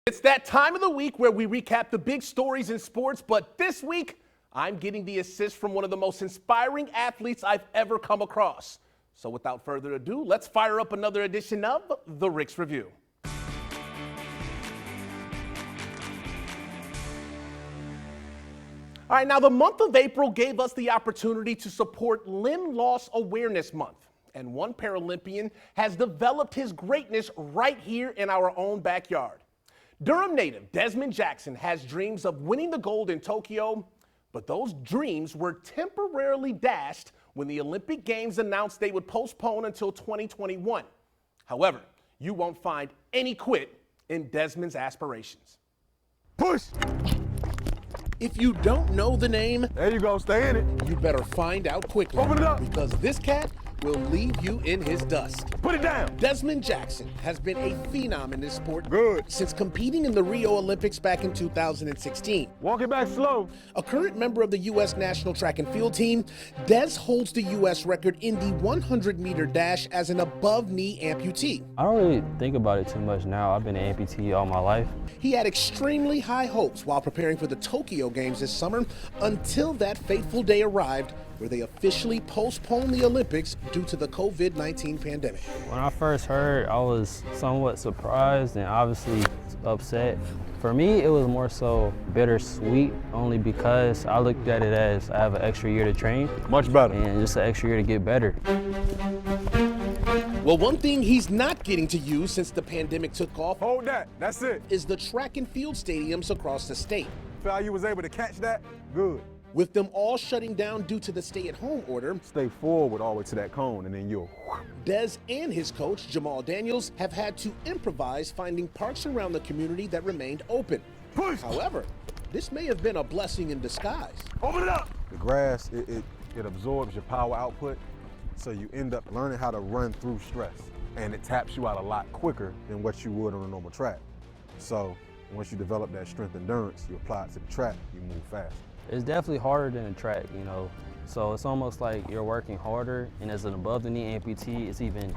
It's that time of the week where we recap the big stories in sports, but this week, I'm getting the assist from one of the most inspiring athletes I've ever come across. So without further ado, let's fire up another edition of The Rick's Review. All right, now the month of April gave us the opportunity to support Limb Loss Awareness Month. And one Paralympian has developed his greatness right here in our own backyard. Durham native Desmond Jackson has dreams of winning the gold in Tokyo, but those dreams were temporarily dashed when the Olympic Games announced they would postpone until 2021. However, you won't find any quit in Desmond's aspirations. Push! If you don't know the name, There you go, stay in it. you better find out quickly. Open it up. Because this cat will leave you in his dust. Put it down. Desmond Jackson has been a phenom in this sport Good. since competing in the Rio Olympics back in 2016. Walk it back slow. A current member of the U.S. national track and field team, Des holds the U.S. record in the 100-meter dash as an above-knee amputee. I don't really think about it too much now. I've been an amputee all my life. He had extremely high hopes while preparing for the Tokyo Games this summer until that fateful day arrived where they officially postponed the Olympics due to the COVID-19 pandemic. When I first heard, I was somewhat surprised and obviously upset. For me, it was more so bittersweet, only because I looked at it as I have an extra year to train. Much better. And just an extra year to get better. Well, one thing he's not getting to use since the pandemic took off Hold that. That's it. is the track and field stadiums across the state. Feel how you was able to catch that? Good. With them all shutting down due to the stay-at-home order, Stay forward all the way to that cone, and then you'll. Des and his coach, Jamal Daniels, have had to improvise finding parks around the community that remained open. Push! However, this may have been a blessing in disguise. Open it up. The grass, it absorbs your power output, so you end up learning how to run through stress, and it taps you out a lot quicker than what you would on a normal track. So once you develop that strength endurance, you apply it to the track, you move fast. It's definitely harder than a track, you know. So it's almost like you're working harder, and as an above-the-knee amputee, it's even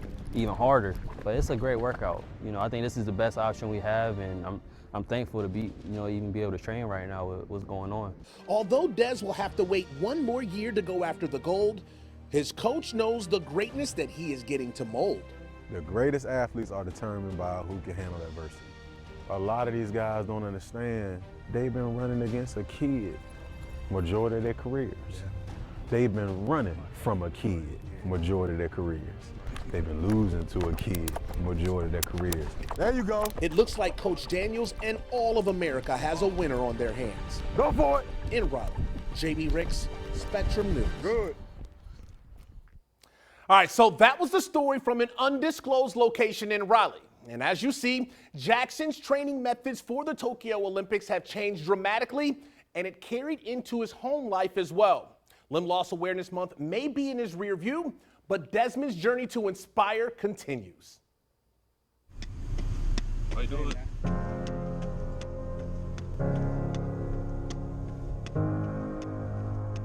harder. But it's a great workout. You know, I think this is the best option we have, and I'm thankful to be, even be able to train right now with what's going on. Although Des will have to wait one more year to go after the gold, his coach knows the greatness that he is getting to mold. The greatest athletes are determined by who can handle adversity. A lot of these guys don't understand, they've been running against a kid majority of their careers. They've been running from a kid majority of their careers. They've been losing to a kid majority of their careers. There you go. It looks like Coach Daniels and all of America has a winner on their hands. Go for it. In Raleigh, JB Ricks, Spectrum News. Good. All right, so that was the story from an undisclosed location in Raleigh. And as you see, Jackson's training methods for the Tokyo Olympics have changed dramatically, and it carried into his home life as well. Limb Loss Awareness Month may be in his rear view, but Desmond's journey to inspire continues. How you doing?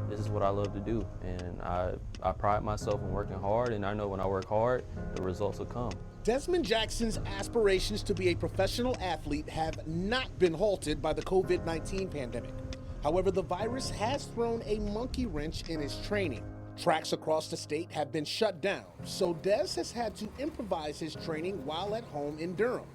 This is what I love to do, and I pride myself in working hard, and I know when I work hard, the results will come. Desmond Jackson's aspirations to be a professional athlete have not been halted by the COVID-19 pandemic. However, the virus has thrown a monkey wrench in his training. Tracks across the state have been shut down, so Des has had to improvise his training while at home in Durham.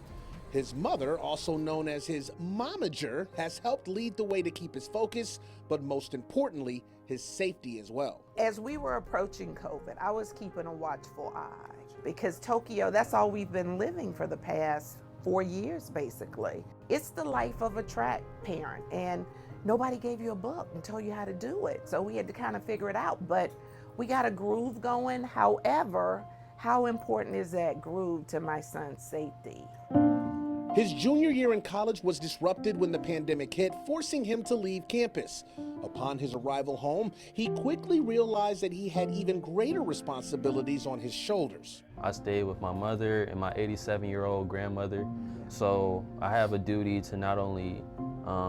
His mother, also known as his momager, has helped lead the way to keep his focus, but most importantly, his safety as well. As we were approaching COVID, I was keeping a watchful eye because Tokyo, that's all we've been living for the past 4 years, basically. It's the life of a track parent, and nobody gave you a book and told you how to do it. So we had to kind of figure it out, but we got a groove going. However, how important is that groove to my son's safety? His junior year in college was disrupted when the pandemic hit, forcing him to leave campus. Upon his arrival home, he quickly realized that he had even greater responsibilities on his shoulders. I stayed with my mother and my 87-year-old grandmother, so I have a duty to not only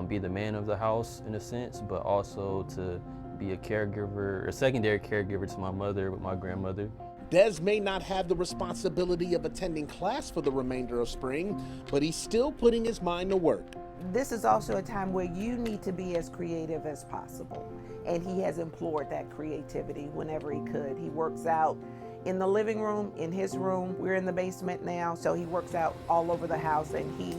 be the man of the house in a sense, but also to be a caregiver, a secondary caregiver to my mother with my grandmother. Des may not have the responsibility of attending class for the remainder of spring, but he's still putting his mind to work. This is also a time where you need to be as creative as possible. And he has implored that creativity whenever he could. He works out in the living room, in his room. We're in the basement now, so he works out all over the house, and he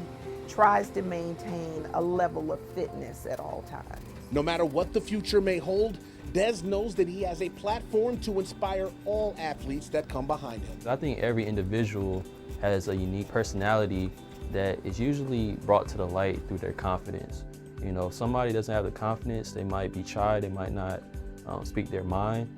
tries to maintain a level of fitness at all times. No matter what the future may hold, Des knows that he has a platform to inspire all athletes that come behind him. I think every individual has a unique personality that is usually brought to the light through their confidence. You know, if somebody doesn't have the confidence, they might be shy, they might not speak their mind.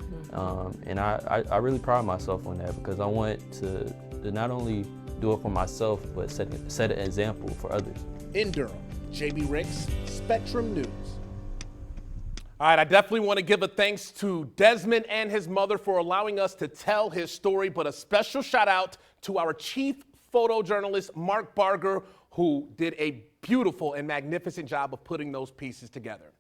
And I really pride myself on that, because I want to not only do it for myself, but set an example for others. In Durham, JB Ricks, Spectrum News. All right, I definitely want to give a thanks to Desmond and his mother for allowing us to tell his story, but a special shout out to our chief photojournalist, Mark Barger, who did a beautiful and magnificent job of putting those pieces together.